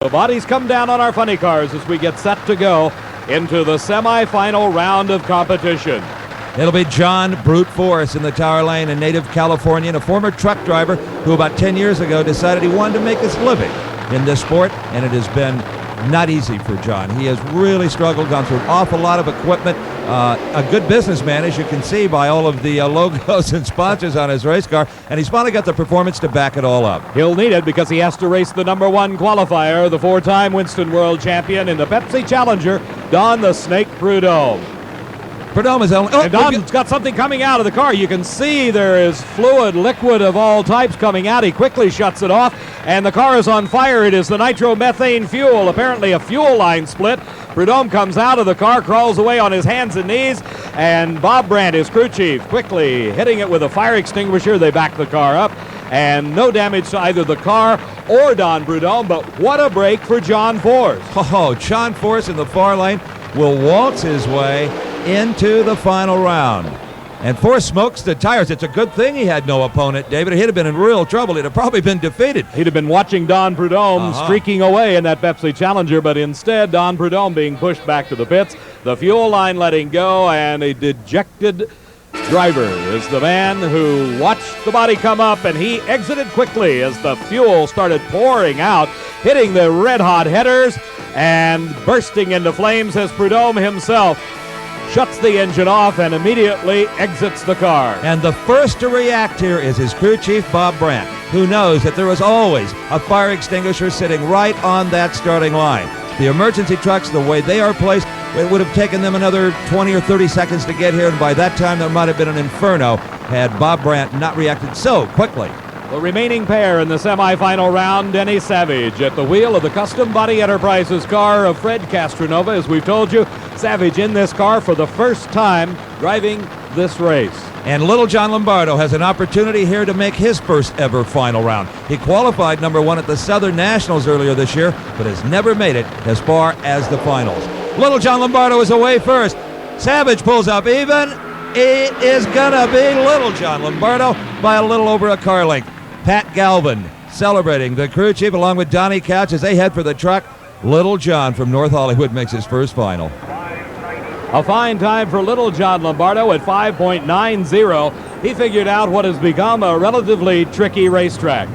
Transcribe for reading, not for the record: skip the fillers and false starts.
The bodies come down on our funny cars as we get set to go into the semifinal round of competition. It'll be John Brute Force in the Tower Lane, a native Californian, a former truck driver who about 10 years ago decided he wanted to make his living in this sport, and it has been not easy for John. He has really struggled, gone through an awful lot of equipment. A good businessman, as you can see by all of the logos and sponsors on his race car, and he's finally got the performance to back it all up. He'll need it because he has to race the #1 qualifier, the 4-time Winston World Champion in the Pepsi Challenger, Don the Snake Prudhomme. Prudhomme is only... And Don's got something coming out of the car. You can see there is fluid, liquid of all types coming out. He quickly shuts it off, and the car is on fire. It is the nitromethane fuel, apparently a fuel line split. Prudhomme comes out of the car, crawls away on his hands and knees, and Bob Brandt, his crew chief, quickly hitting it with a fire extinguisher. They back the car up, and no damage to either the car or Don Prudhomme, but what a break for John Force. Oh, John Force in the far lane will waltz his way into the final round. And Force smokes the tires. It's a good thing he had no opponent, David. He'd have been in real trouble. He'd have probably been defeated. He'd have been watching Don Prudhomme streaking away in that Pepsi Challenger, but instead Don Prudhomme being pushed back to the pits, the fuel line letting go, and a dejected driver is the man who watched the body come up, and he exited quickly as the fuel started pouring out, hitting the red-hot headers and bursting into flames as Prudhomme himself shuts the engine off and immediately exits the car. And the first to react here is his crew chief, Bob Brandt, who knows that there was always a fire extinguisher sitting right on that starting line. The emergency trucks, the way they are placed, it would have taken them another 20 or 30 seconds to get here, and by that time there might have been an inferno had Bob Brandt not reacted so quickly. The remaining pair in the semifinal round, Denny Savage at the wheel of the Custom Body Enterprises car of Fred Castronova. As we've told you, Savage in this car for the first time driving this race. And little John Lombardo has an opportunity here to make his first ever final round. He qualified #1 at the Southern Nationals earlier this year, but has never made it as far as the finals. Little John Lombardo is away first. Savage pulls up even. It is gonna be little John Lombardo by a little over a car length. Pat Galvin celebrating, the crew chief, along with Donnie Couch as they head for the truck. Little John from North Hollywood makes his first final. A fine time for little John Lombardo at 5.90. He figured out what has become a relatively tricky racetrack.